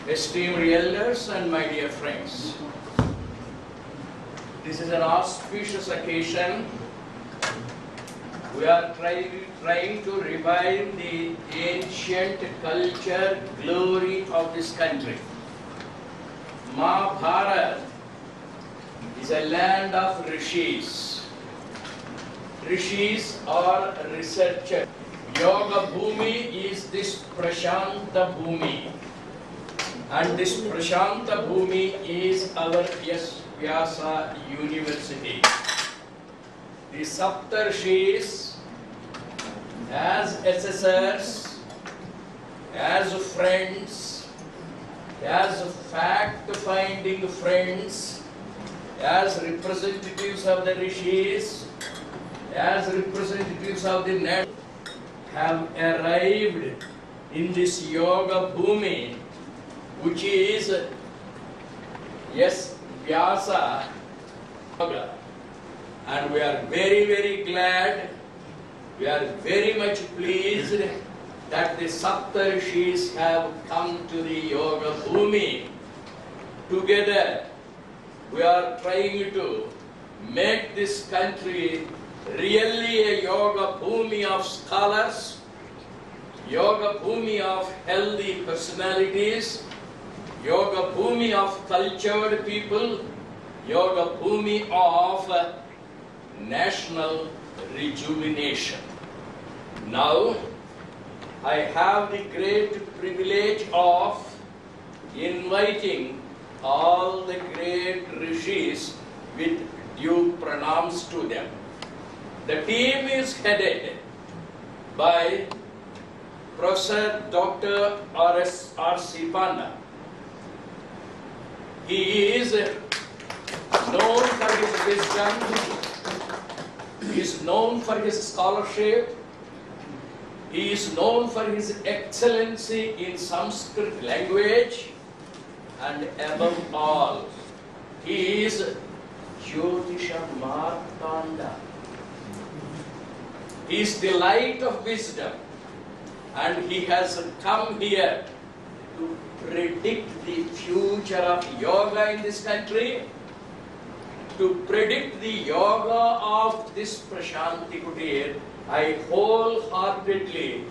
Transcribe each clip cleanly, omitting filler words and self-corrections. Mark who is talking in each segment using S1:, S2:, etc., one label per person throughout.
S1: esteemed elders and my dear friends, this is an auspicious occasion. We are trying to revive the ancient culture, glory of this country. Mahabharata is a land of rishis. Rishis are researchers. Yoga Bhumi is this Prashanta Bhumi. And this Prashanta Bhumi is our S-VYASA University. The Saptarshis, as assessors, as friends, as fact-finding friends, as representatives of the Rishis, as representatives of the net, have arrived in this Yoga Bhumi, which is S-VYASA Yoga. And we are very, very glad, we are very much pleased that the Saptarshis have come to the Yoga Bhumi. Together, we are trying to make this country really a Yoga Bhumi of scholars, Yoga Bhumi of healthy personalities, Yoga Bhumi of cultured people, Yoga Bhumi of national rejuvenation. Now, I have the great privilege of inviting all the great rishis with due pranams to them. The team is headed by Professor Dr. R.C. Panda. He is known for his wisdom, he is known for his scholarship, he is known for his excellency in Sanskrit language, and above all, he is Jyotisha Martanda. He is the light of wisdom, and he has come here to predict the future of yoga in this country, to predict the yoga of this Prashanti Kutir. I wholeheartedly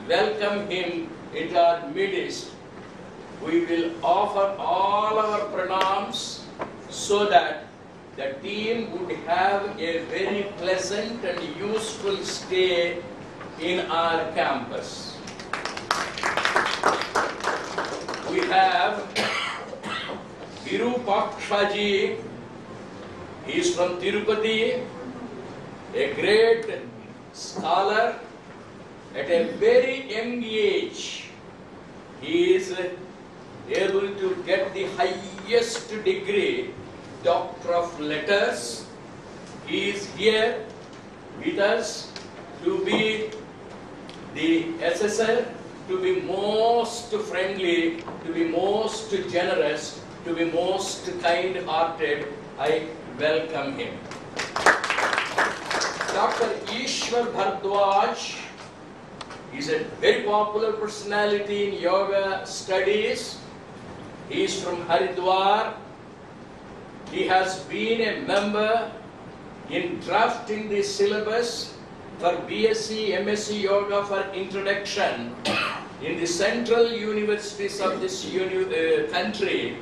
S1: welcome him into our midst. We will offer all our pranams so that the team would have a very pleasant and useful stay in our campus. We have Virupakshaji. He is from Tirupati, a great scholar. At a very young age, he is able to get the highest degree, Doctor of Letters. He is here with us to be the assessor, to be most friendly, to be most generous, to be most kind-hearted. I welcome him. Dr. Ishwar Bhardwaj is a very popular personality in yoga studies. He is from Haridwar. He has been a member in drafting the syllabus for BSc, MSc Yoga for introduction in the central universities of this country.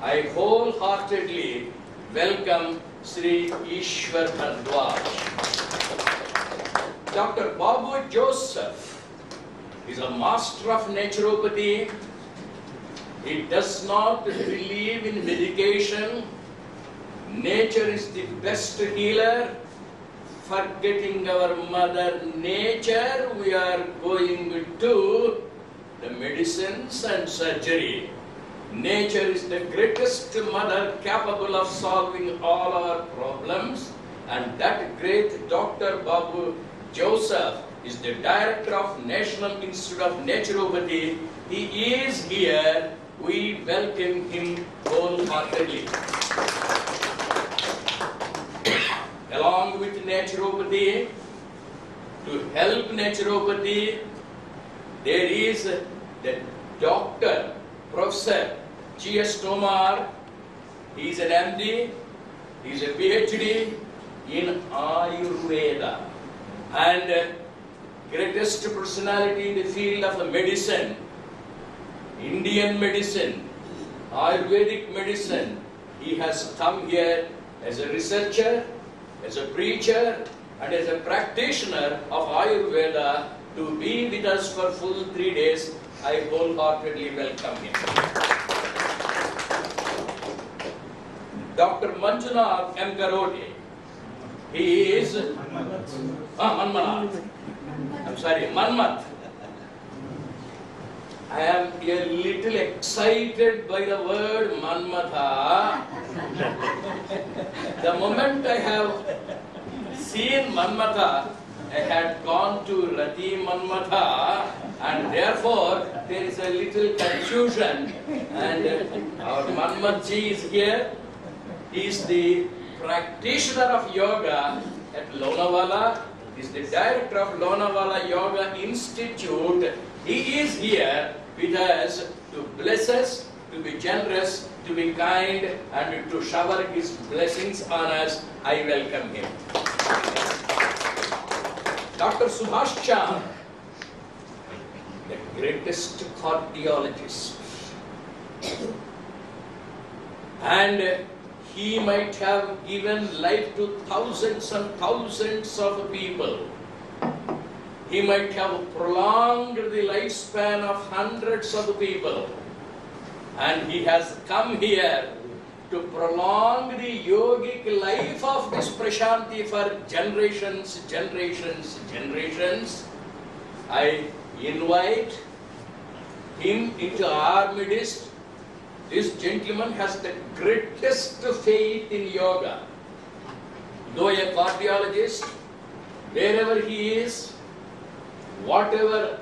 S1: I wholeheartedly welcome Sri Ishwar Bhardwaj. Dr. Babu Joseph is a master of naturopathy. He does not believe in medication. Nature is the best healer. Forgetting our mother nature, we are going to the medicines and surgery. Nature is the greatest mother capable of solving all our problems, and that great Dr. Babu Joseph is the director of National Institute of Naturopathy. He is here. We welcome him wholeheartedly. Along with naturopathy, to help naturopathy, there is the doctor Professor G.S. Tomar, he is an MD, he is a PhD in Ayurveda, and greatest personality in the field of medicine, Indian medicine, Ayurvedic medicine. He has come here as a researcher, as a preacher, and as a practitioner of Ayurveda to be with us for full 3 days. I wholeheartedly welcome him. Dr. Manjunath M. Garote. He is Manmanath. I'm sorry, Manmath. I am a little excited by the word Manmatha. The moment I have seen Manmatha, I had gone to Rati Manmatha, and therefore there is a little confusion. And our Manmathji is here. He is the practitioner of yoga at Lonavala. He is the director of Lonavala Yoga Institute. He is here with us to bless us, to be generous, to be kind, and to shower his blessings on us. I welcome him. Dr. Subhash Chandra, the greatest cardiologist. And he might have given life to thousands and thousands of people. He might have prolonged the lifespan of hundreds of people. And he has come here to prolong the yogic life of this Prashanti for generations, generations, generations. I invite him into our midst. This gentleman has the greatest faith in yoga. Though a cardiologist, wherever he is, whatever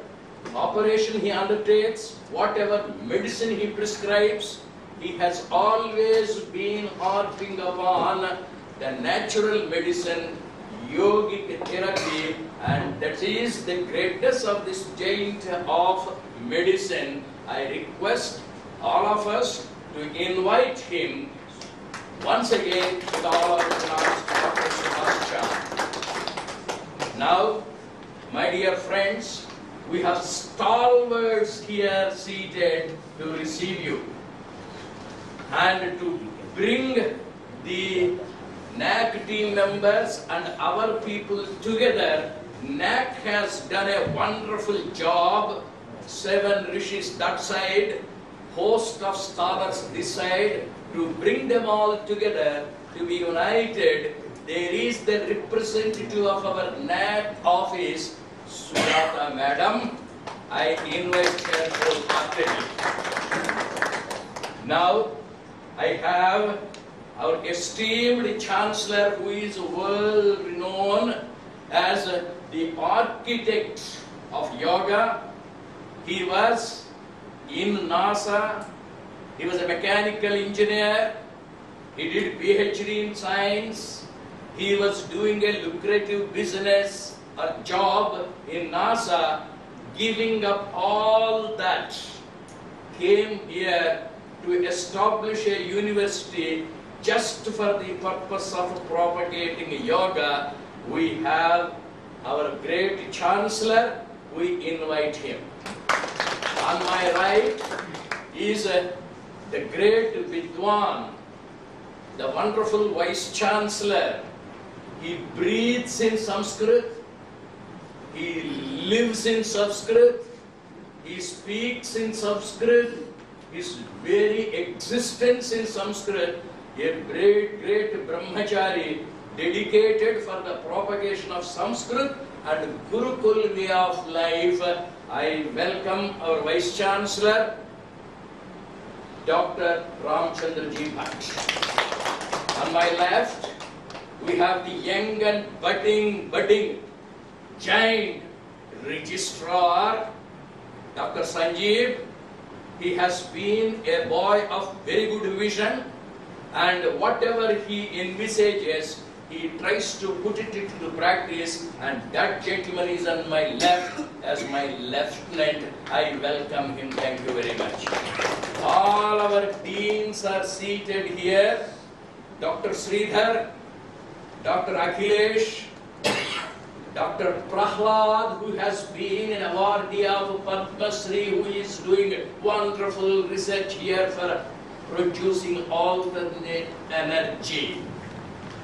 S1: operation he undertakes, whatever medicine he prescribes, he has always been harping upon the natural medicine, yogic therapy, and that is the greatness of this giant of medicine. I request all of us to invite him once again with all our pronounced Dr. Subhash Chandra. Now, my dear friends, we have stalwarts here seated to receive you and to bring the NAC team members and our people together. NAC has done a wonderful job. 7 rishis that side, host of scholars this side, to bring them all together to be united. There is the representative of our NAC office, Sujata Madam. I invite her wholeheartedly. Now, I have our esteemed Chancellor, who is world renowned as the architect of yoga. He was in NASA. He was a mechanical engineer. He did PhD in science. He was doing a lucrative business or job in NASA. Giving up all that, came here to establish a university just for the purpose of propagating yoga. We have our great Chancellor. We invite him. On my right is the great Vidwan, the wonderful Vice Chancellor. He breathes in Sanskrit. He lives in Sanskrit. He speaks in Sanskrit. His very existence in Sanskrit, a great brahmachari, dedicated for the propagation of Sanskrit and Gurukul way of life. I welcome our Vice Chancellor, Dr. Ramchandraji Bhatt. On my left, we have the young and budding giant registrar, Dr. Sanjeev. He has been a boy of very good vision, and whatever he envisages, he tries to put it into practice, and that gentleman is on my left as my lieutenant. I welcome him. Thank you very much. All our deans are seated here. Dr. Sridhar, Dr. Akhilesh, Dr. Prahlad, who has been an awardee of Padma Shri, who is doing wonderful research here for producing alternate energy.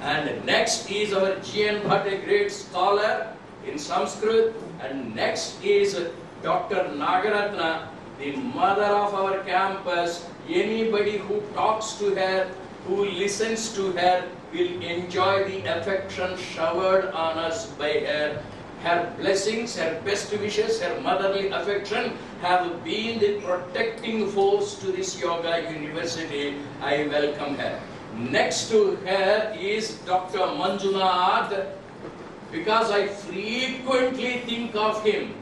S1: And next is our G.N. Bhatt, a great scholar in Sanskrit. And next is Dr. Nagaratna, the mother of our campus. Anybody who talks to her, who listens to her, will enjoy the affection showered on us by her. Her blessings, her best wishes, her motherly affection have been the protecting force to this yoga university. I welcome her. Next to her is Dr. Manjunath, because I frequently think of him.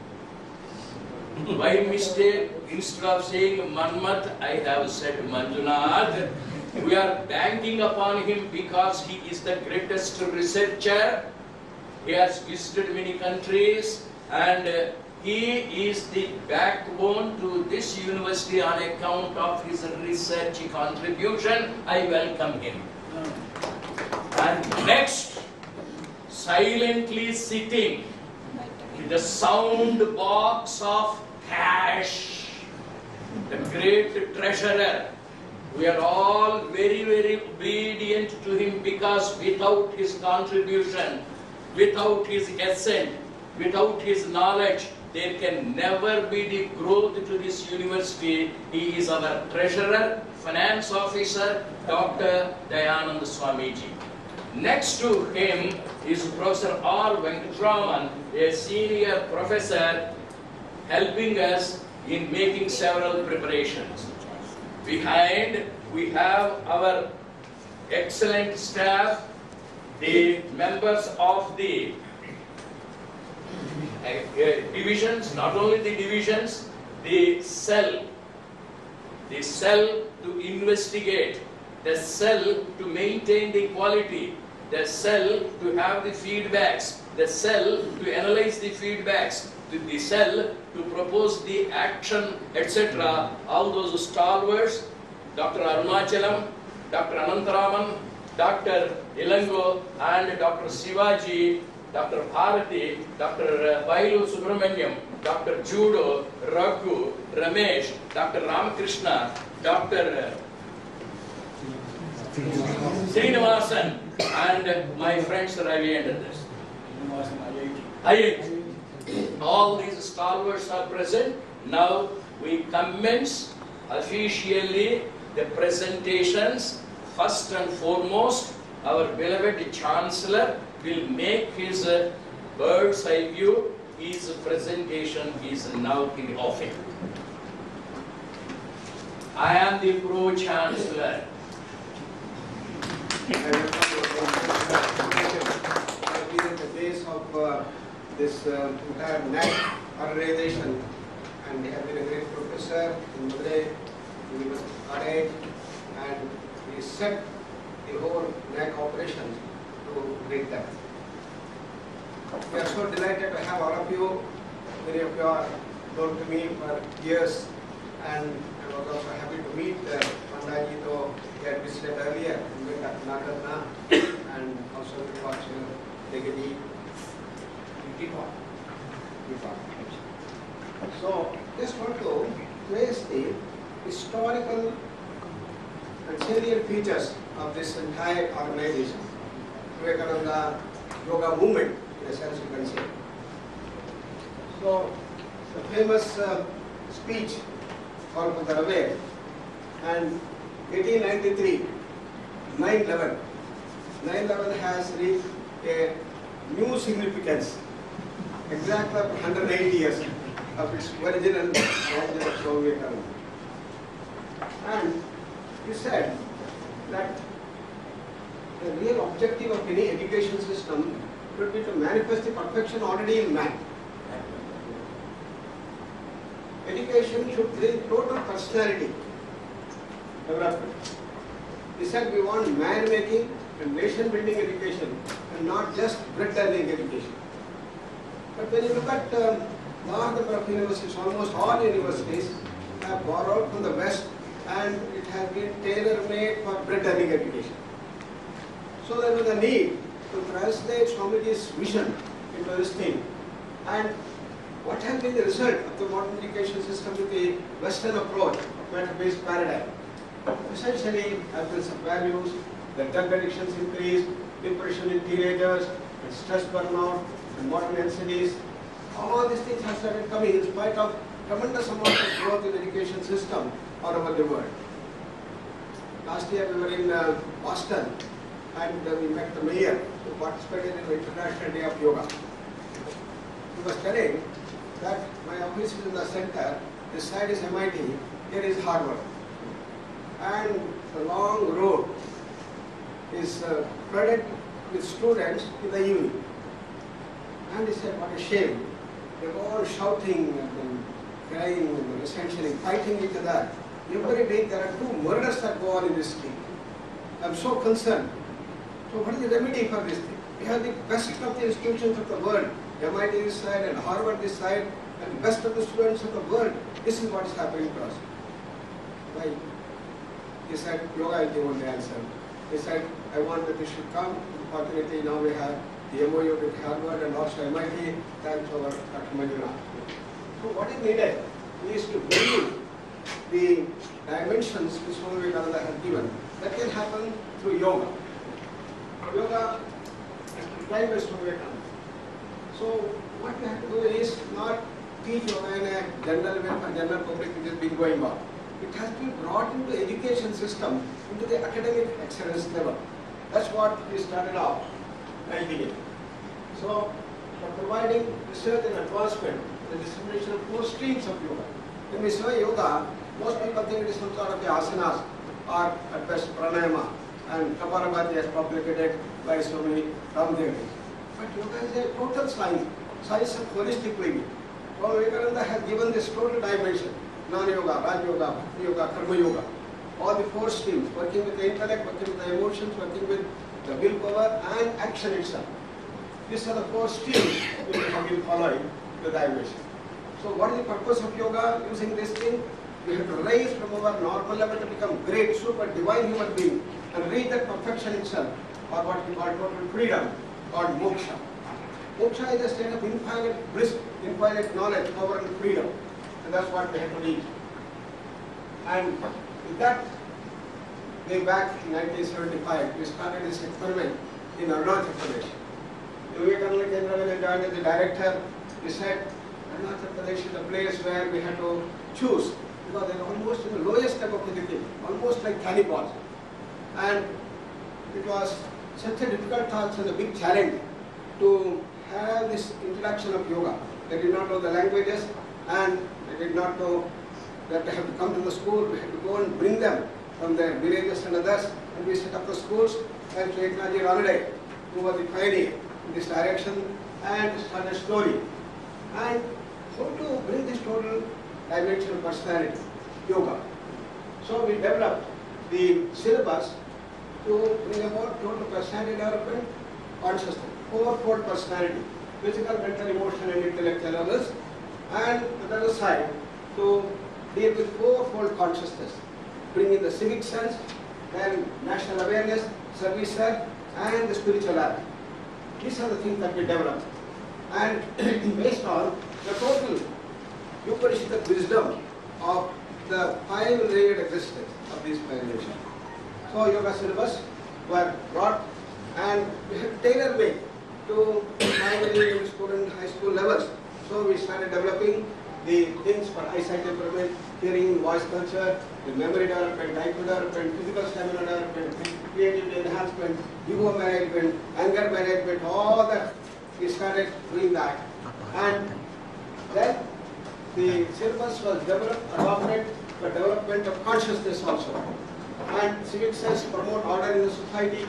S1: By mistake, instead of saying Manmat, I have said Manjunath. We are banking upon him because he is the greatest researcher. He has visited many countries, and he is the backbone to this university on account of his research contribution. I welcome him. And next, silently sitting with the sound box of cash, the great treasurer. We are all very, very obedient to him, because without his contribution, without his assent, without his knowledge, there can never be the growth to this university. He is our treasurer, finance officer, Dr. Dayanand Swamiji. Next to him is Professor R. Venkatraman, a senior professor, helping us in making several preparations. Behind, we have our excellent staff, the members of the divisions, not only the divisions, the cell to investigate, the cell to maintain the quality, the cell to have the feedbacks, the cell to analyze the feedbacks, the cell to propose the action, etc. All those stalwarts, Dr. Arunachalam, Dr. Anantaraman, Dr. Ilango, and Dr. Shivaji, Dr. Bharati, Dr. Bailu Subramanyam, Dr. Judo, Raghu, Ramesh, Dr. Ramakrishna, Dr. Srinivasan, and my friends Ravi and others. All these stalwarts are present. Now we commence officially the presentations. First and foremost, our beloved Chancellor will make his bird's eye view. His presentation is now in the offing. I am the Pro-Chancellor.
S2: I have been at the base of this entire NAC organization, and he has been a great professor in Madurai University College, and we set the whole NAC operation to break that. We are so delighted to have all of you. Many of you are known to me for years, and I was also happy to meet Pandaji, though he had visited earlier, and with Dr. Nagarna, and also with Dr. Degadi. So, just want to trace the historical and salient features of this entire organization, Vivekananda Yoga movement, in a sense you can say. So, the famous speech called Padaraveh, and 1893, 9/11. 9/11 has reached a new significance, exactly 180 years of its original origin of Soviet Army. And he said that the real objective of any education system should be to manifest the perfection already in man. Education should bring total personality development. He said we want man making and nation building education and not just bread earning education. But when you look at large number of universities, almost all universities have borrowed from the West and it has been tailor-made for bread earning education. So there was a need to translate Swamiji's vision into this thing. And what has been the result of the modern education system with the Western approach of matter-based paradigm? Essentially, absence of values, the drug addictions increased, depression in teenagers, and stress burnout, and modern NCDs. All these things have started coming in spite of tremendous amount of growth in the education system all over the world. Last year we were in Boston and we met the mayor who participated in the International Day of Yoga. He was telling that my office is in the center, this side is MIT, here is Harvard. And the long road is flooded with students in the evening. And he said, what a shame. They were all shouting and crying and essentially fighting each other. Every day there are 2 murders that go on in this street. I'm so concerned. So what is the remedy for this thing? We have the best of the institutions of the world, MIT this side and Harvard this side, and the best of the students of the world. This is what is happening to us. Why? He said, yoga is the only answer. He said, I want that this should come. Fortunately, now we have the MOU with Harvard and also MIT, thanks to our Dr. Manjuna. So what is needed is to bring the dimensions which Swami Vivekananda has given. That can happen through yoga. Yoga applied by Swami Vivekananda. So what we have to do is not teach yoga in a general way for general public which has been going on. It has been brought into the education system, into the academic excellence level. That's what we started off, 98. So, for providing research and advancement, the dissemination of 4 streams of yoga. When we say yoga, most people think it is some sort of the asanas or at best pranayama, and Kapalabhati has propagated by Swami Ramdev. But yoga is a total science, science of holistic living. Swami Vivekananda has given this total dimension. Jnana Yoga, Raj Yoga, Bhakti Yoga, Karma Yoga. All the 4 streams, working with the intellect, working with the emotions, working with the willpower and action itself. These are the 4 streams which we have been following the dimension. So what is the purpose of yoga using this thing? We have to rise from our normal level to become great, super divine human being and reach that perfection itself, or what we call total freedom, called moksha. Moksha is a state of infinite bliss, infinite knowledge, power and freedom. And that's what we have to reach. And with that, way back in 1975, we started this experiment in Arunachal Pradesh. Vivekananda Kendra, when I joined as the director, we said Arunachal Pradesh is a place where we had to choose, because they are almost in the lowest type of physical, almost like cannibals. And it was such a difficult task and a big challenge to have this introduction of yoga. They did not know the languages and they did not know that they have to come to the school. We had to go and bring them from their villages and others, and we set up the schools. And Eknathji Ranade, who was the pioneer in this direction, and started slowly. And how to bring this total dimension of personality, yoga. So we developed the syllabus to bring about total personality development, consciousness, 4-fold personality, physical, mental, emotional, and intellectual levels, and on the other side to deal with 4-fold consciousness, bring in the civic sense, then national awareness, service, and the spirituality. These are the things that we developed, and based on the total Upanishadic wisdom of the 5-layered existence of these 5 nations. So yoga syllabus were brought, and we have tailor-made to primary, student, high school levels. So we started developing the things for eyesight development, hearing, voice culture, the memory development, IQ development, physical stamina development, creativity enhancement, ego management, anger management, all that. We started doing that. And then the syllabus was developed, adopted for development of consciousness also. And civic sense to promote order in the society,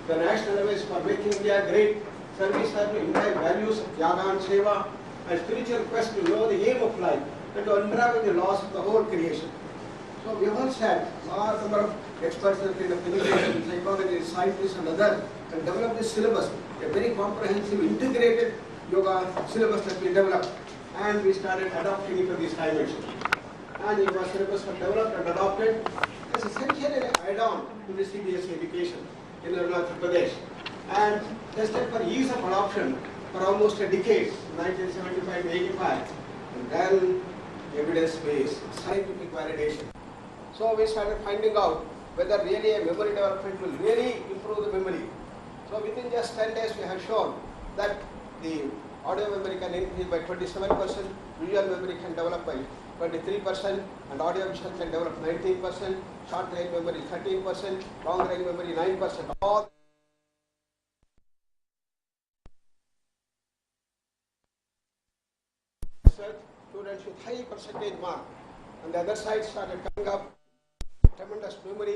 S2: the national awareness for making India great, service to imbibe values of Yaga and Seva, and spiritual quest to know the aim of life and to unravel the laws of the whole creation. So we all said, large number of experts in the field of education, psychology, scientists and others, and developed this syllabus, a very comprehensive, integrated yoga syllabus that we developed, and we started adopting it to these dimensions. And yoga syllabus was developed and adopted as essentially an add-on to the CBSE education in Arunachal Pradesh, and tested for ease of adoption for almost a decade, 1975 to 85, and then evidence-based, scientific validation. So we started finding out whether really a memory development will really improve the memory. So within just 10 days we have shown that the audio memory can increase by 27%, visual memory can develop by 23%, and audio visual can develop 19%, short range memory 13%, long range memory 9%. All students with high percentage mark. And the other side started coming up tremendous memory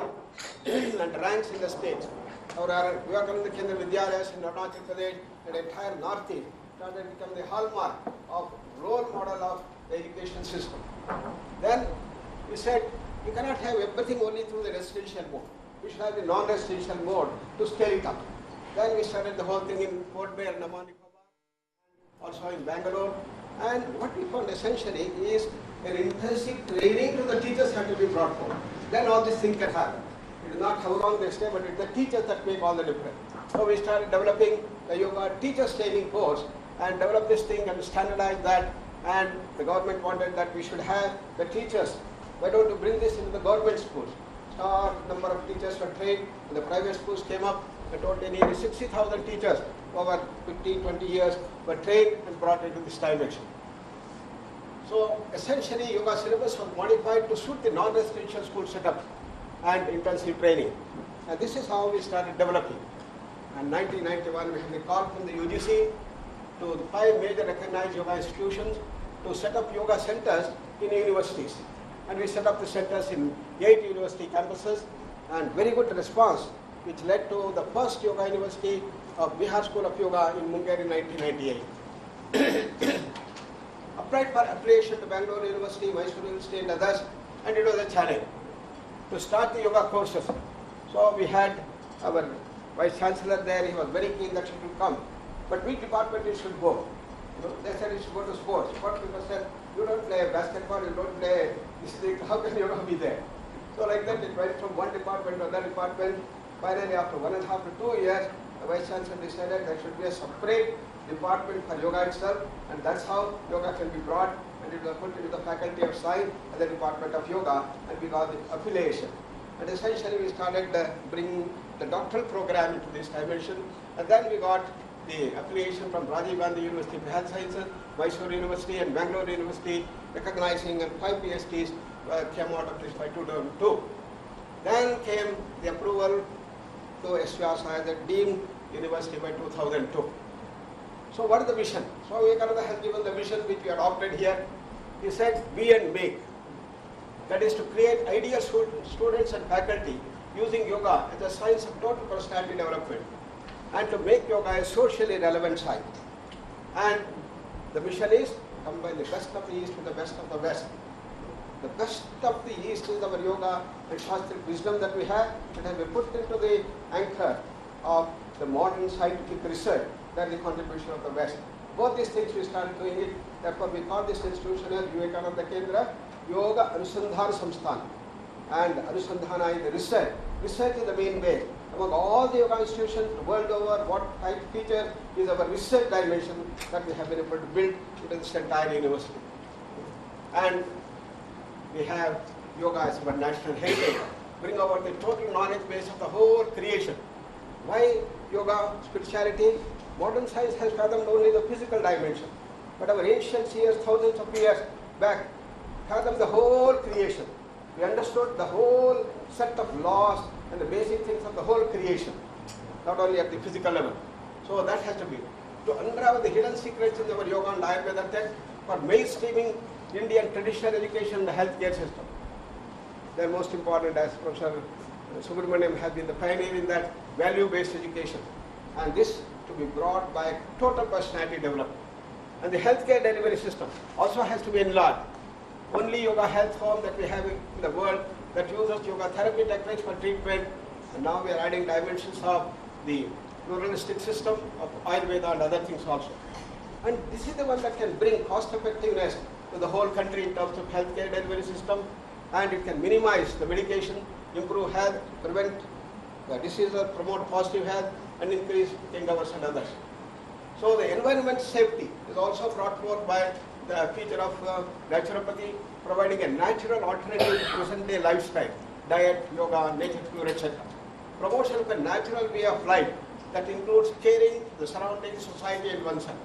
S2: and ranks in the state. Our Vivekananda Kendra Vidyalayas in Arunachal Pradesh and entire Northeast started to become the hallmark of role model of the education system. Then we said we cannot have everything only through the residential mode. We should have the non-residential mode to scale it up. Then we started the whole thing in Port Blair, Andaman Nicobar, also in Bangalore. And what we found essentially is an intensive training to the teachers had to be brought forward. Then all these things can happen. It is not how long they stay, but it's the teachers that make all the difference. So we started developing the yoga teachers training course and developed this thing and standardized that. And the government wanted that we should have the teachers. Why don't you bring this into the government schools? So number of teachers were trained. The private schools came up. I told you nearly 60,000 teachers over 15, 20 years were trained and brought into this dimension. So essentially yoga syllabus was modified to suit the non-residential school setup and intensive training. And this is how we started developing. In 1991 we had a call from the UGC to the 5 major recognized yoga institutions to set up yoga centers in universities. And we set up the centers in 8 university campuses, and very good response, which led to the first yoga university of Bihar School of Yoga in Munger in 1998. Applied for affiliation to Bangalore University, Mysore University and others, and it was a challenge to start the yoga courses. So we had our Vice Chancellor there, he was very keen that she should come. But which department it should go? They said it should go to sports. Sports people said, you don't play basketball, you don't play this thing, how can yoga be there? So like that it went from one department to another department. Finally after 1.5 to 2 years, the Vice Chancellor decided there should be a separate department for yoga itself, and that's how yoga can be brought, and it was put into the Faculty of Science and the Department of Yoga, and we got the affiliation. And essentially we started bringing the doctoral program into this dimension, and then we got the affiliation from Rajiv Gandhi University of Health Sciences, Mysore University and Bangalore University, recognizing, and 5 PhDs came out of this by 2002. Then came the approval to S-VYASA as a deemed university by 2002. So what is the vision? So Vivekananda has given the vision which we adopted here. He said, be and make. That is to create ideal students and faculty using yoga as a science of total personality development, and to make yoga a socially relevant science. And the mission is combine the best of the East with the best of the West. The best of the East is our yoga and Shastric wisdom that we have, that has been put into the anchor of the modern scientific research, that is the contribution of the West. Both these things we started doing it, therefore we call this institution as Vivekananda Kendra Yoga Anusandhana Samsthan. And Anusandhana is the research. Research is the main way. Among all the yoga institutions the world over, what type feature is our research dimension that we have been able to build into this entire university. And we have yoga as our national heritage, bring about the total knowledge base of the whole creation. Why yoga, spirituality? Modern science has fathomed only the physical dimension, but our ancient seers, thousands of years back, fathomed the whole creation. We understood the whole set of laws and the basic things of the whole creation, not only at the physical level. So that has to be. To unravel the hidden secrets in our yoga and Ayurveda text for mainstreaming Indian traditional education and the healthcare system. They are most important, as Professor Subramaniam has been the pioneer in that, value-based education. And this to be brought by total personality development. And the healthcare delivery system also has to be enlarged. only yoga health form that we have in the world that uses yoga therapy techniques for treatment. And now we are adding dimensions of the pluralistic system of Ayurveda and other things also. And this is the one that can bring cost effectiveness to the whole country in terms of healthcare delivery system, and it can minimize the medication, improve health, prevent the diseases, promote positive health, and increase king hours and others. So the environment safety is also brought forth by the feature of naturopathy, providing a natural alternative to present day lifestyle, diet, yoga, nature cure, etc. Promotion of a natural way of life that includes caring the surrounding society and oneself.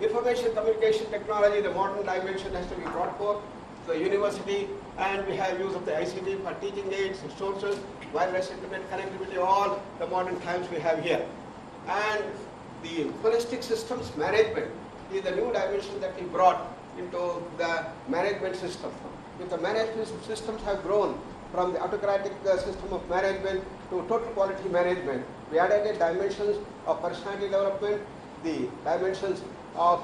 S2: Information communication technology, the modern dimension has to be brought forth to the university, and we have use of the ICT for teaching aids, resources, wireless internet connectivity, all the modern times we have here. And the holistic systems management is the new dimension that we brought into the management system. If the management systems have grown from the autocratic system of management to total quality management, we added dimensions of personality development, the dimensions of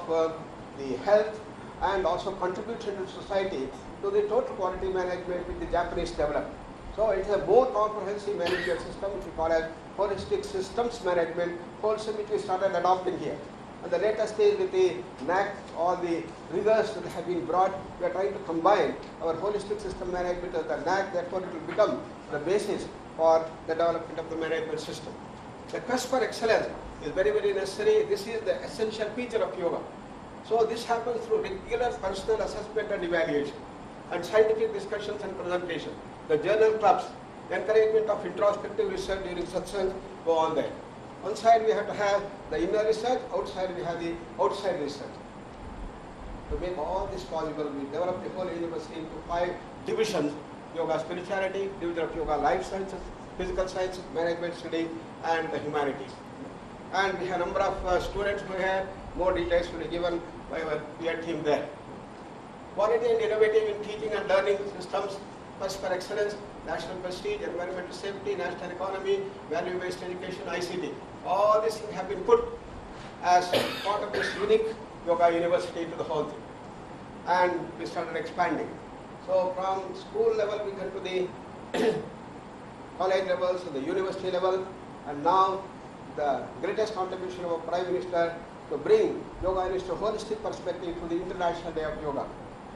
S2: the health, and also contribution to society to the total quality management which the Japanese developed. So it is a more comprehensive management system which we call as holistic systems management, wholesome, which we started adopting here. And the latest stage with the NAC, all the rigors that have been brought, we are trying to combine our holistic system management with the NAC, therefore it will become the basis for the development of the management system. The quest for excellence is very, very necessary. This is the essential feature of yoga. So this happens through regular personal assessment and evaluation, and scientific discussions and presentation. The journal clubs, the encouragement of introspective research during satsang go on there. One side we have to have the inner research, outside we have the outside research. To make all this possible, we developed the whole university into 5 divisions: yoga spirituality, division of yoga life sciences, physical sciences, management study, and the humanities. And we have a number of students who have more details will be given by our peer team there. Quality and innovative in teaching and learning systems, quest for excellence, national prestige, environmental safety, national economy, value-based education, ICT. All these things have been put as part of this unique yoga university to the whole thing. And we started expanding. So from school level we come to the college level, so the university level, and now the greatest contribution of our Prime Minister to bring yoga into a holistic perspective to the International Day of Yoga.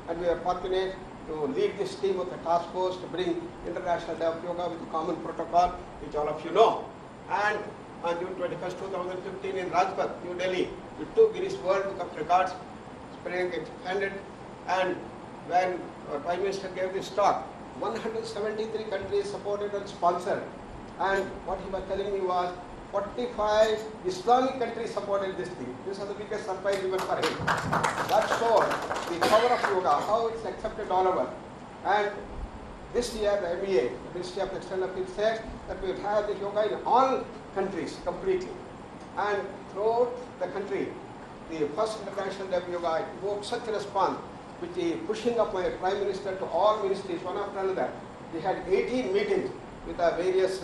S2: And we are fortunate to lead this team of the task force to bring International Day of Yoga with a common protocol, which all of you know. And on June 21st, 2015 in Rajpath, New Delhi, we took Guinness World Book of Records, spreading expanded, and when our Prime Minister gave this talk, 173 countries supported and sponsored, and what he was telling me was 45 Islamic countries supported this thing. This was the biggest surprise even for him. That showed the power of yoga, how it's accepted all over. And this year the MEA, the Ministry of External Affairs, said that we will have the yoga in all countries completely. And throughout the country, the first International Day of Yoga evoked such a response, which is pushing up my Prime Minister to all ministries, one after another. We had 18 meetings with the various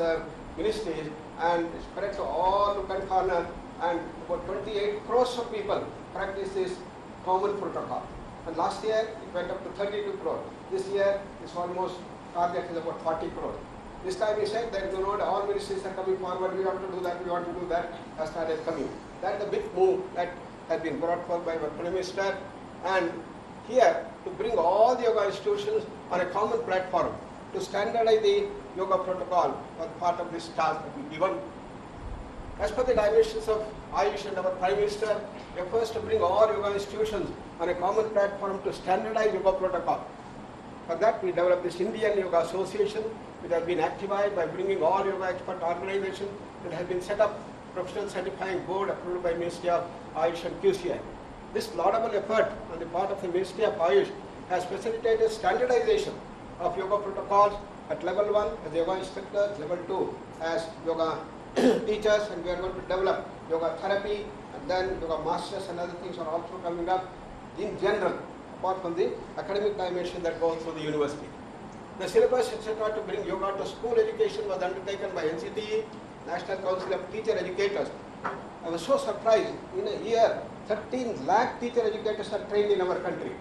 S2: ministries, and spread to all nook and corner, and about 28 crores of people practice this common protocol. And last year it went up to 32 crores. This year it's almost target is about 40 crores. This time he said that all ministries are coming forward, we want to do that, we want to do that, has started coming. That's the big move that has been brought forth by our Prime Minister, and here to bring all the yoga institutions on a common platform to standardize the yoga protocol was part of this task that we given. As per the dimensions of Ayush and our Prime Minister, we are first to bring all yoga institutions on a common platform to standardize yoga protocol. For that we developed this Indian Yoga Association, which has been activated by bringing all yoga expert organizations that has been set up, professional certifying board approved by Ministry of Ayush and QCI. This laudable effort on the part of the Ministry of Ayush has facilitated standardization of yoga protocols at level 1 as yoga instructors, level 2 as yoga teachers, and we are going to develop yoga therapy, and then yoga masters and other things are also coming up in general, apart from the academic dimension that goes through the university. The syllabus, etc., to bring yoga to school education was undertaken by NCTE, National Council of Teacher Educators. I was so surprised. In a year, 13 lakh teacher educators are trained in our country.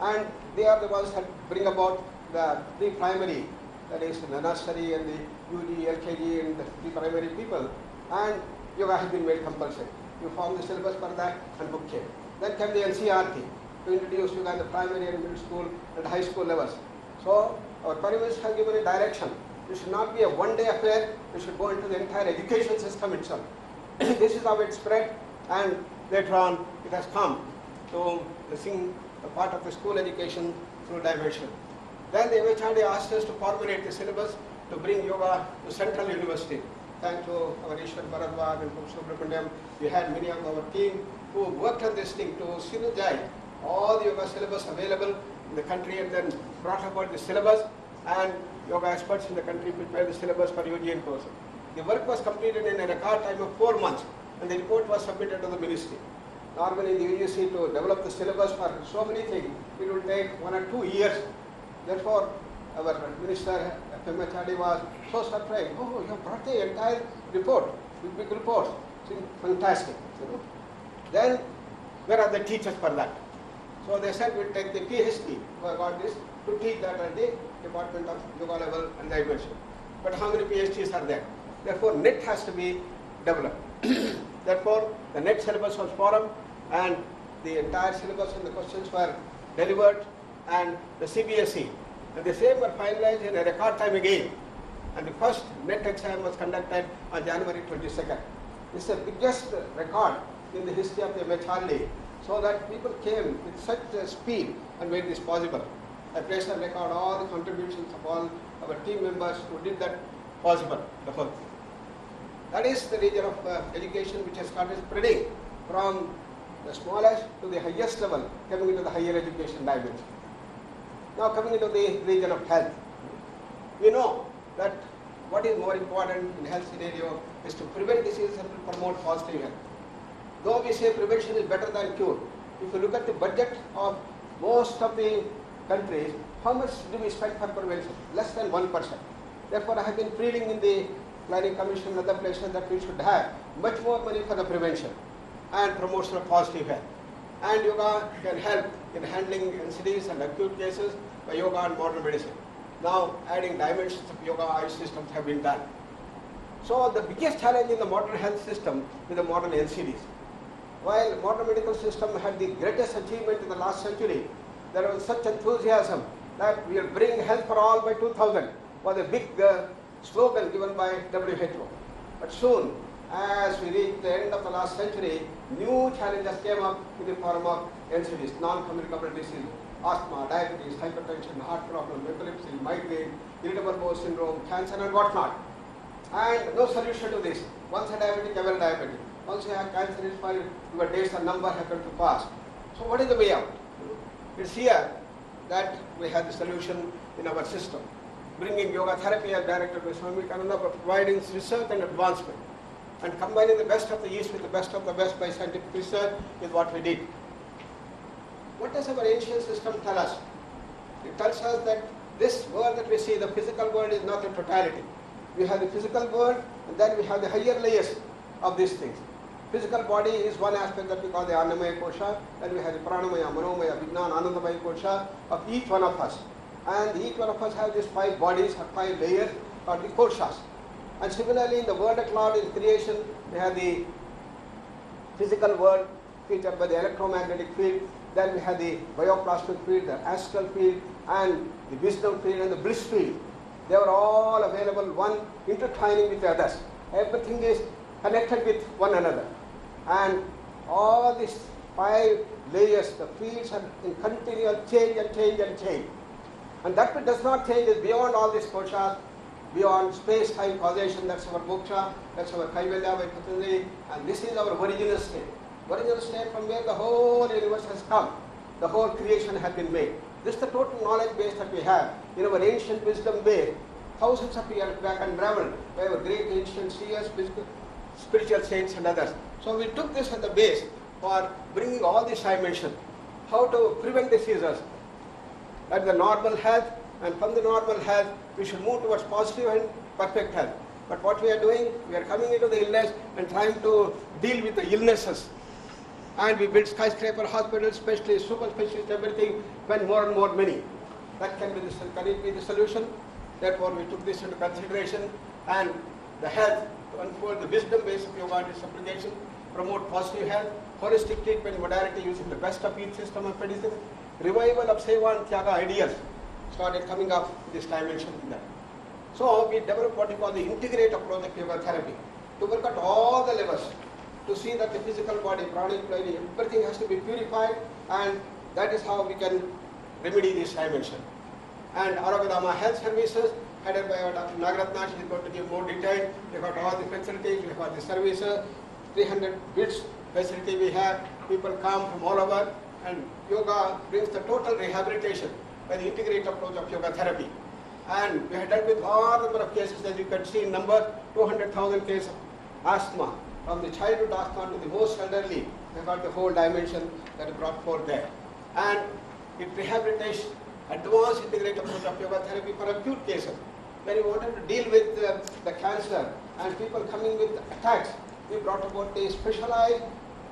S2: and they are the ones that bring about the pre-primary, that is the nursery and the UG, LKG and the pre-primary people, and yoga has been made compulsory. You form the syllabus for that and book it. Then came the NCRT to introduce yoga in the primary and middle school and high school levels. So our Prime Minister has given a direction. It should not be a one-day affair. It should go into the entire education system itself. This is how it spread, and later on it has come to the part of the school education through dimension. Then the MHRD asked us to formulate the syllabus to bring yoga to Central University. Thanks to our Ishwar Bharadwaj and Professor Subramaniam, we had many of our team who worked on this thing to synergize all the yoga syllabus available in the country, and then brought about the syllabus, and yoga experts in the country prepared the syllabus for UGN courses. The work was completed in a record time of 4 months, and the report was submitted to the ministry. Normally in the UGC to develop the syllabus for so many things, it will take 1 or 2 years. Therefore, our Minister MHRD was so surprised. Oh, you have brought the entire report, big report. It's fantastic. Then, where are the teachers for that? So they said we'll take the PhD who got this to teach that at the Department of Yoga level and dimension. But how many PhDs are there? Therefore, net has to be developed. Therefore, the net syllabus was formed, and the entire syllabus and the questions were delivered, and the CBSE. And the same were finalized in a record time again. And the first net exam was conducted on January 22nd. This is the biggest record in the history of the MHRD, so that people came with such speed and made this possible. I place on record all the contributions of all our team members who did that possible. The whole. That is the region of education which has started spreading from the smallest to the highest level, coming into the higher education dimension. Now coming into the region of health. We know that what is more important in health scenario is to prevent diseases and to promote positive health. Though we say prevention is better than cure, if you look at the budget of most of the countries, how much do we spend for prevention? Less than 1%. Therefore, I have been pleading in the Planning Commission and other places that we should have much more money for the prevention and promotion of positive health. And yoga can help in handling NCDs and acute cases by yoga and modern medicine. Now, adding dimensions of yoga eye systems have been done. So, the biggest challenge in the modern health system is the modern NCDs. While the modern medical system had the greatest achievement in the last century, there was such enthusiasm that we will bring health for all by 2000 was a big slogan given by WHO. But soon, as we reached the end of the last century, new challenges came up in the form of NCDs, non-communicable disease, asthma, diabetes, hypertension, heart problem, epilepsy, migraine, irritable bowel syndrome, cancer and whatnot. And no solution to this. Once a diabetic, ever diabetic. Once you have cancer, it's fine, your days and number happen to pass. So what is the way out? It's here that we have the solution in our system. Bringing yoga therapy as Director by Swami Vivekananda, providing research and advancement, and combining the best of the East with the best of the West by scientific research is what we did. What does our ancient system tell us? It tells us that this world that we see, the physical world, is not a totality. We have the physical world, and then we have the higher layers of these things. Physical body is one aspect that we call the Annamaya Kosha, then we have the Pranamaya, Manomaya, Vijnana, Anandamaya Kosha of each one of us. And each one of us have these 5 bodies or 5 layers or the koshas. And similarly in the world at large in creation, we have the physical world featured by the electromagnetic field, then we have the bioplasmic field, the astral field, and the wisdom field and the bliss field. They are all available, one intertwining with the others. Everything is connected with one another. And all these 5 layers, the fields are in continual change and change and change. And that which does not change is beyond all these koshas, beyond space-time causation. That's our moksha, that's our kaivalya by Patanjali, and this is our original state. Original state from where the whole universe has come, the whole creation has been made. This is the total knowledge base that we have in our ancient wisdom base, thousands of years back unraveled by our great ancient seers, spiritual saints and others. So we took this as the base for bringing all these dimensions, how to prevent diseases, at the normal health, and from the normal health we should move towards positive and perfect health. But what we are doing, we are coming into the illness and trying to deal with the illnesses. and we build skyscraper hospitals, specialists, super specialists, everything, spend more and more money. That can it be the solution? Therefore, we took this into consideration, and the health, to unfold the wisdom base of yoga and its application, promote positive health, holistic treatment modality using the best of each system of medicine, revival of Seva and Tyaga ideas started coming up in this dimension in that. So we developed what we call the integrate approach of yoga therapy, to work at all the levels, to see that the physical body, pranic body, everything has to be purified, and that is how we can remedy this dimension. And Aragadama Health Services, headed by Dr. Nagaratna, she is going to give more detail. We have got all the facilities, we have got the services, 300 beds facility we have, people come from all over, and yoga brings the total rehabilitation by the integrated approach of yoga therapy. And we have dealt with all number of cases, as you can see in number, 200,000 cases of asthma, from the childhood asthma to the most elderly. We have got the whole dimension that is brought forth there. And it rehabilitates advanced integrated approach of yoga therapy for acute cases. When we wanted to deal with the cancer and people coming with attacks, we brought about the specialized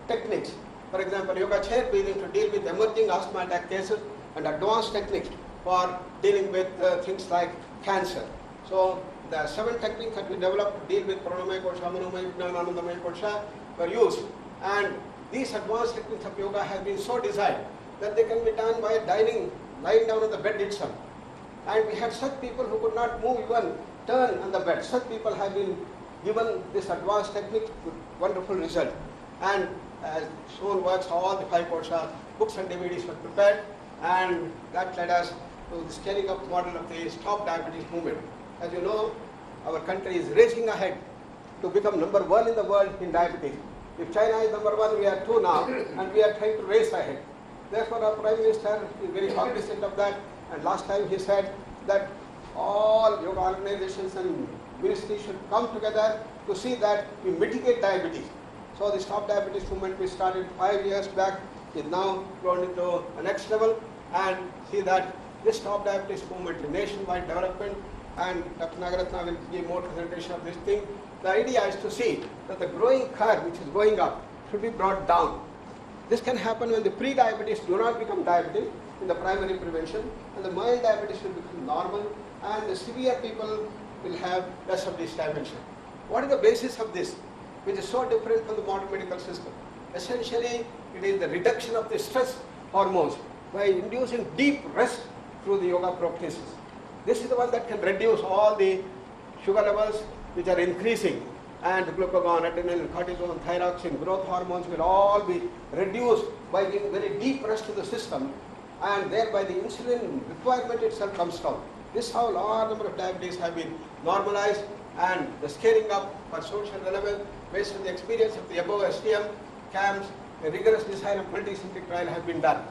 S2: techniques. For example, yoga chair breathing to deal with emerging asthma attack cases, and advanced techniques for dealing with things like cancer. So the 7 techniques that we developed to deal with pranamaya kosha, manomaya, vijnananandamaya kosha were used. And these advanced techniques of yoga have been so designed that they can be done by lying down on the bed itself. And we had such people who could not move, even turn on the bed. Such people have been given this advanced technique with wonderful result. And as shown works, all the 5 kosha books and DVDs were prepared, and that led us to the scaling up model of the Stop Diabetes movement. As you know, our country is racing ahead to become number 1 in the world in diabetes. If China is number 1, we are 2 now, and we are trying to race ahead. Therefore, our Prime Minister is very cognizant of that, and last time he said that all yoga organizations and ministries should come together to see that we mitigate diabetes. So the Stop Diabetes movement we started 5 years back is now grown into the next level, and see that this Stop Diabetes movement is nationwide development, and Dr. Nagaratna will give more presentation of this thing. The idea is to see that the growing curve which is going up should be brought down. This can happen when the pre-diabetes do not become diabetes in the primary prevention, and the mild diabetes will become normal, and the severe people will have less of this dimension. What is the basis of this, which is so different from the modern medical system? Essentially, it is the reduction of the stress hormones by inducing deep rest through the yoga practices. This is the one that can reduce all the sugar levels which are increasing, and the glucagon, adrenaline, cortisol, thyroxine, growth hormones will all be reduced by giving very deep rest to the system, and thereby the insulin requirement itself comes down. This is how a large number of diabetes have been normalized, and the scaling up for social relevance based on the experience of the above STM camps, a rigorous design of multi-centric trial have been done.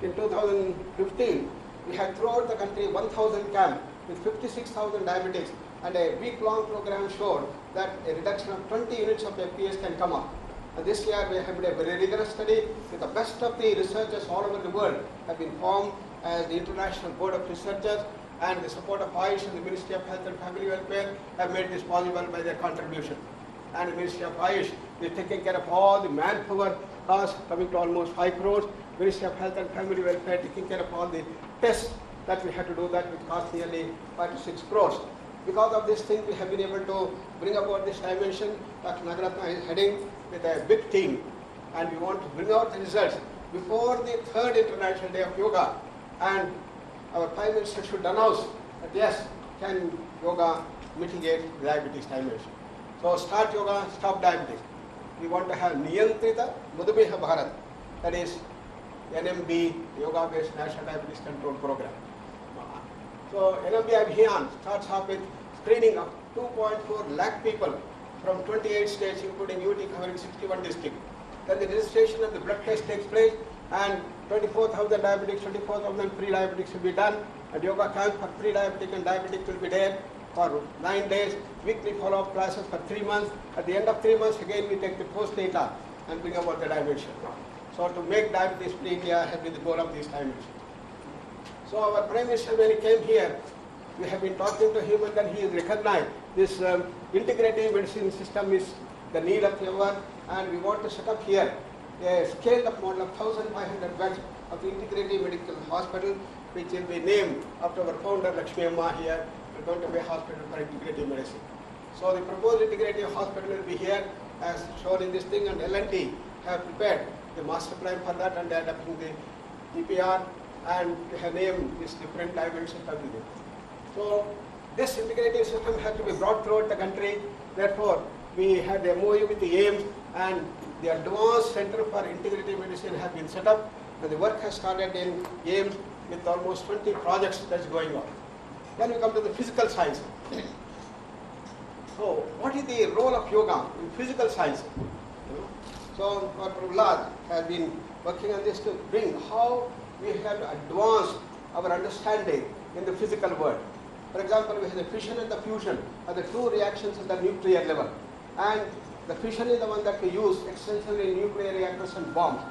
S2: In 2015, we had throughout the country 1,000 camps with 56,000 diabetics, and a week-long program showed that a reduction of 20 units of FPS can come up. And this year we have made a very rigorous study with the best of the researchers all over the world have been formed as the International Board of Researchers, and the support of Ayush and the Ministry of Health and Family Welfare have made this possible by their contribution. And the Ministry of Ayush is taking care of all the manpower costs coming to almost 5 crores. Ministry of Health and Family Welfare taking care of all the tests that we had to do, that which cost nearly 5 to 6 crores. Because of this thing, we have been able to bring about this dimension. Dr. Nagaratna is heading with a big team, and we want to bring out the results before the 3rd International Day of Yoga. And our Prime Minister should announce that yes, can yoga mitigate diabetes dimension. So start yoga, stop diabetes. We want to have Niyantrita Madhumeha Bharat, that is NMB, yoga-based National Diabetes Control Program. So NMB Abhiyan starts off with screening of 2.4 lakh people from 28 states, including UT covering 61 districts. Then the registration of the blood test takes place, and 24,000 diabetics, 24,000 pre-diabetics will be done, and yoga camp for pre-diabetic and diabetic will be there for 9 days, weekly follow-up classes for 3 months. At the end of 3 months, again we take the post data and bring about the dimension. So to make diabetes free India has been the goal of this dimension. So our Prime Minister, when he came here, we have been talking to him, and then he has recognized this integrative medicine system is the need of the hour, and we want to set up here a scaled-up model of 1,500 beds of the Integrative Medical Hospital, which will be named after our founder Lakshmi Amma here. We're going to be a hospital for integrative medicine. So the proposed integrative hospital will be here as shown in this thing, and L&T have prepared the master plan for that, and they are adopting the DPR, and they have named these different dimensions of the. So this integrative system has to be brought throughout the country. Therefore, we had the MOU with the AIMS, and the Advanced Center for Integrative Medicine has been set up, and the work has started in AIMS with almost 20 projects that's going on. Then we come to the physical science. So, what is the role of yoga in physical science? So, our Prahlad has been working on this to bring how we have to advance our understanding in the physical world. For example, we have the fission and the fusion are the two reactions at the nuclear level. And the fission is the one that we use extensively in nuclear reactors and bombs.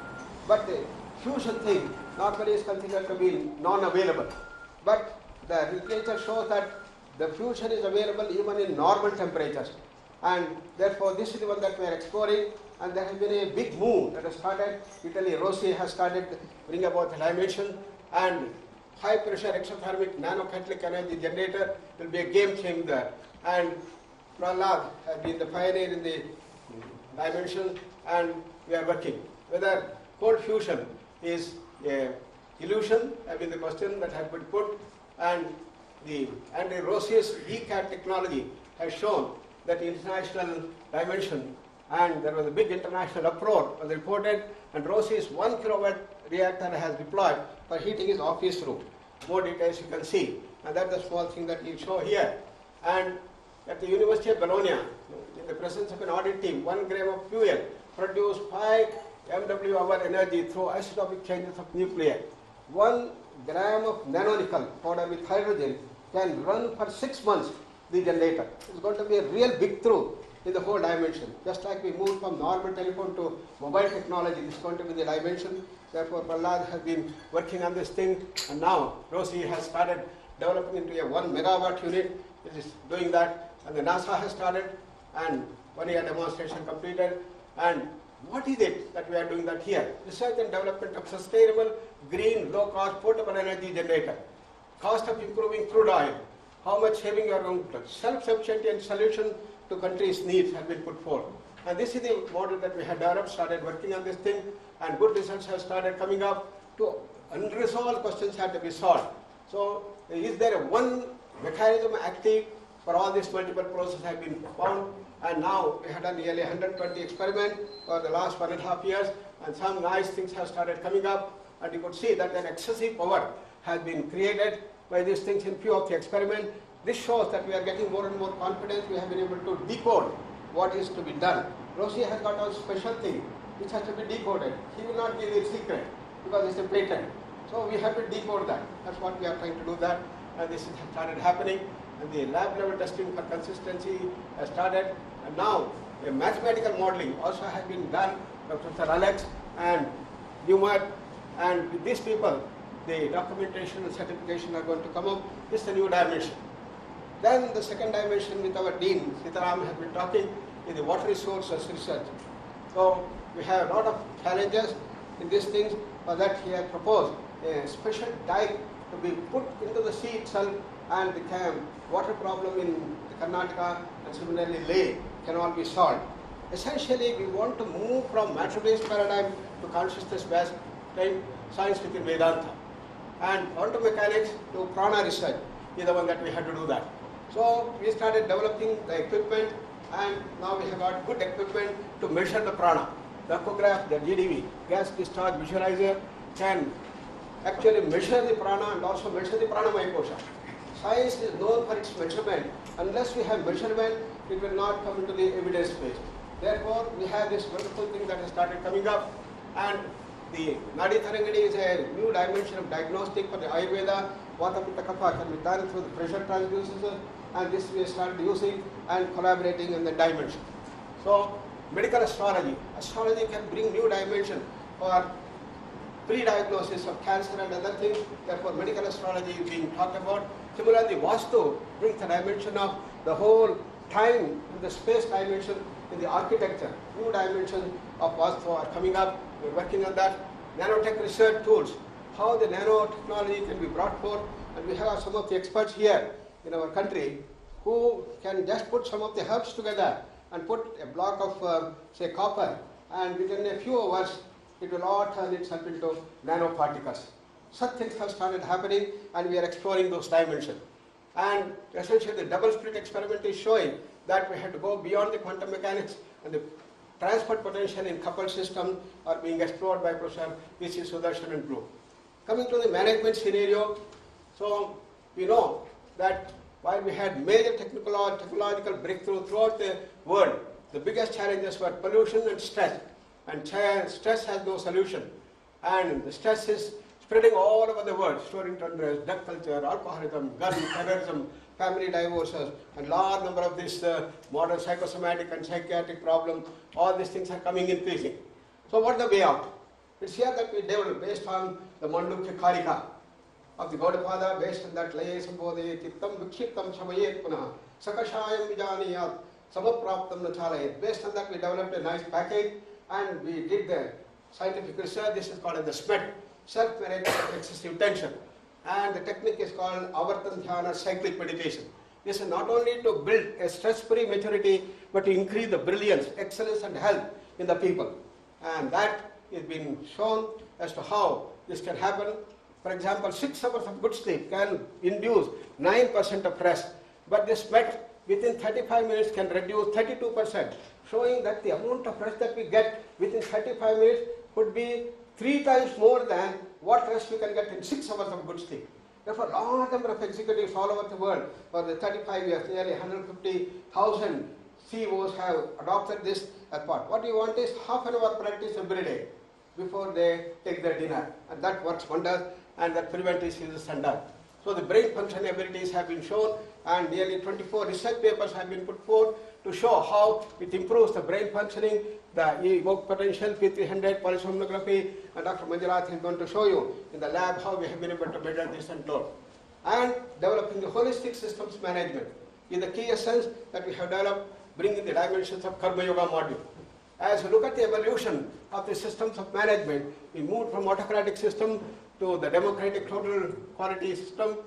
S2: But the fusion thing normally is considered to be non-available. But the literature shows that the fusion is available even in normal temperatures. And therefore, this is the one that we are exploring. And there has been a big move that has started. Italy, Rossi has started to bring about the dimension. And high pressure exothermic nanocatalytic energy generator will be a game changer. And Prahlad has been the pioneer in the dimension, and we are working. Whether cold fusion is a illusion has been the question that has been put, and the Rossi's ECAT technology has shown that international dimension, and there was a big international uproar was reported, and Rossi's 1 kilowatt reactor has deployed for heating his office room. More details you can see, and that's the small thing that we show here. And at the University of Bologna, in the presence of an audit team, 1 gram of fuel produced 5 MWh energy through isotopic changes of nuclei. 1 gram of nanonickel powder with hydrogen can run for 6 months the generator. It's going to be a real big through in the whole dimension. Just like we moved from normal telephone to mobile technology, this is going to be the dimension. Therefore, Prahlad has been working on this thing, and now Rossi has started developing into a 1 megawatt unit, which is doing that, and the NASA has started, and 1 year demonstration completed. And what is it that we are doing that here? Research and development of sustainable, green, low-cost, portable energy generator. Cost of improving crude oil. How much saving you are going to. Self-sufficiency and solution to countries' needs have been put forth. And this is the model that we have developed, started working on this thing, and good results have started coming up. To unresolved questions have to be solved. So, is there one mechanism active for all these multiple processes have been found? And now we have done nearly 120 experiments for the last 1.5 years, and some nice things have started coming up, and you could see that an excessive power has been created by these things in few of the experiments. This shows that we are getting more and more confidence. We have been able to decode what is to be done. Rossi has got a special thing which has to be decoded. He will not give it secret because it's a patent. So we have to decode that. That's what we are trying to do that, and this has started happening. And the lab level testing for consistency has started, and now a mathematical modeling also has been done by Professor Alex and Newmark, and with these people, the documentation and certification are going to come up. This is a new dimension. Then the second dimension with our Dean, Sitaram, has been talking is the water resources research. So we have a lot of challenges in these things. For that he has proposed a special dike to be put into the sea itself, and the water problem in Karnataka and similarly Leh can all be solved. Essentially, we want to move from matter-based paradigm to consciousness-based science within Vedanta. And quantum mechanics to prana research is the one that we had to do that. So we started developing the equipment, and now we have got good equipment to measure the prana. The echograph, the GDV, gas discharge visualizer, can actually measure the prana and also measure the pranamaya kosha. Science is known for its measurement. Unless we have measurement, it will not come into the evidence space. Therefore, we have this wonderful thing that has started coming up, and the Nadi Tarangani is a new dimension of diagnostic for the Ayurveda. Vata Pitta Kapha can be done through the pressure transducers, and this we started using and collaborating in the dimension. So, medical astrology. Astrology can bring new dimension for pre-diagnosis of cancer and other things. Therefore, medical astrology is being talked about. Similarly, Vastu brings the dimension of the whole time and the space dimension in the architecture. New dimensions of Vastu are coming up. we're working on that. Nanotech research tools, how the nanotechnology can be brought forth, and we have some of the experts here in our country who can just put some of the herbs together and put a block of, say, copper, and within a few hours, it will all turn itself into nanoparticles. Such things have started happening, and we are exploring those dimensions. And essentially, the double slit experiment is showing that we have to go beyond the quantum mechanics, and the transport potential in coupled systems are being explored by Professor V.C. Sudarshan and group. Coming to the management scenario, so we know that while we had major technological breakthrough throughout the world, the biggest challenges were pollution and stress. And stress has no solution. And the stress is spreading all over the world, storing unrest, drug culture, alcoholism, gun, terrorism, family divorces, and large number of these modern psychosomatic and psychiatric problems. All these things are coming increasing. So what's the way out? It's here that we develop based on the Mandukya Karika of the Gaudapada, based on that Laye Sambodhe Chittam Vikshiptam Samayet Punaha Sakashayam Vijaniyat Samapraptam Nachalayet. Based on that we developed a nice package and we did the scientific research. This is called the SMET, self-management of excessive tension. And the technique is called Avartan Dhyana cyclic meditation. This is not only to build a stress-free maturity, but to increase the brilliance, excellence and health in the people. And that is being shown as to how this can happen. For example, 6 hours of good sleep can induce 9% of rest, but this MET within 35 minutes can reduce 32%, showing that the amount of rest that we get within 35 minutes could be 3 times more than what rest we can get in 6 hours of good sleep. Therefore, large number of executives all over the world for the 35 years, nearly 150,000 CEOs have adopted this as part. What you want is half an hour practice every day before they take their dinner, and that works wonders, and that prevents diseases and death. So the brain function abilities have been shown, and nearly 24 research papers have been put forth to show how it improves the brain functioning, the evoked potential, P300, polysomnography, and Dr. Manjunath is going to show you in the lab how we have been able to measure this and load. And developing the holistic systems management is the key essence that we have developed, bringing the dimensions of Karma Yoga module. As we look at the evolution of the systems of management, we moved from autocratic system to the democratic total quality system,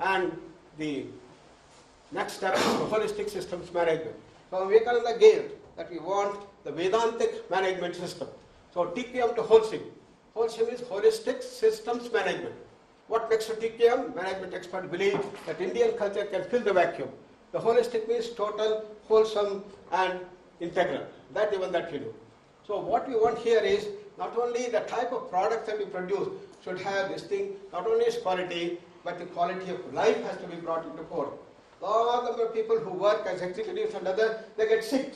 S2: and the next step is the holistic systems management. So Vivekananda gave that we want the Vedantic management system. So TKM to Holcim. Holcim is holistic systems management. What next to TKM? Management experts believe that Indian culture can fill the vacuum. The holistic means total, wholesome, and integral. That even that we do. So what we want here is not only the type of products that we produce should have this thing, not only its quality, but the quality of life has to be brought into force. Large number of people who work as executives and others, they get sick.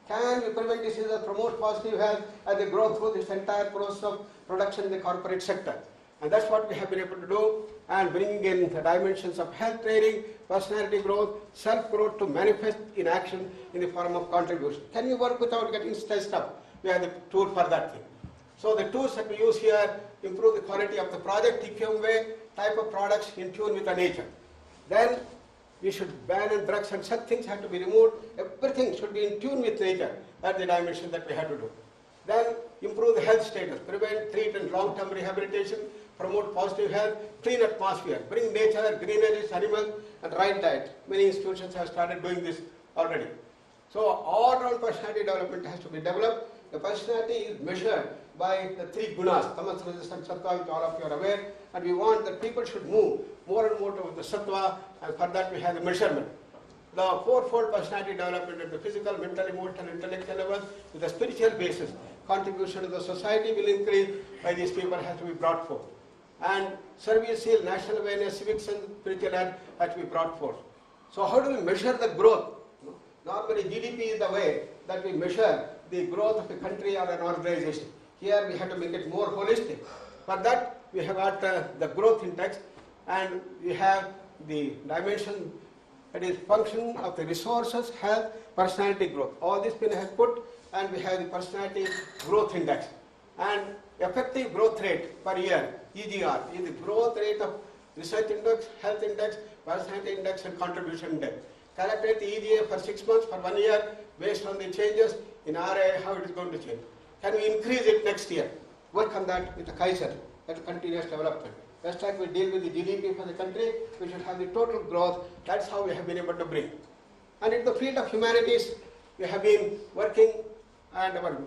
S2: Can we prevent diseases, promote positive health as they grow through this entire process of production in the corporate sector? And that's what we have been able to do, and bringing in the dimensions of health training, personality growth, self-growth to manifest in action in the form of contribution. Can you work without getting stressed up? We have the tool for that thing. So the tools that we use here improve the quality of the project, TQM way, type of products in tune with the nature. Then we should ban drugs and such things have to be removed. Everything should be in tune with nature. That's the dimension that we have to do. Then improve the health status, prevent, treat and long-term rehabilitation, promote positive health, clean atmosphere, bring nature, greenery, animals and right diet. Many institutions have started doing this already. So all-round personality development has to be developed. The personality is measured by the 3 gunas, tamas, rajas and sattva, which all of you are aware, and we want that people should move more and more towards the sattva, and for that we have the measurement. The 4-fold personality development at the physical, mental, emotional, intellectual level with a spiritual basis. Contribution to the society will increase by these people has to be brought forth. And service seal, national awareness, civics and spiritual health has to be brought forth. So how do we measure the growth? Normally GDP is the way that we measure the growth of a country or an organization. Here we have to make it more holistic. For that we have got the growth index, and we have the dimension that is function of the resources, health, personality growth. All this been has put, and we have the personality growth index. And effective growth rate per year, EGR, is the growth rate of research index, health index, personality index and contribution index. Calculate the EGA for 6 months, for 1 year, based on the changes in RA, how it is going to change. can we increase it next year? Work on that with the Kaiser, that continuous development. Just like we deal with the GDP for the country, we should have the total growth. That's how we have been able to bring. And in the field of humanities, we have been working, and our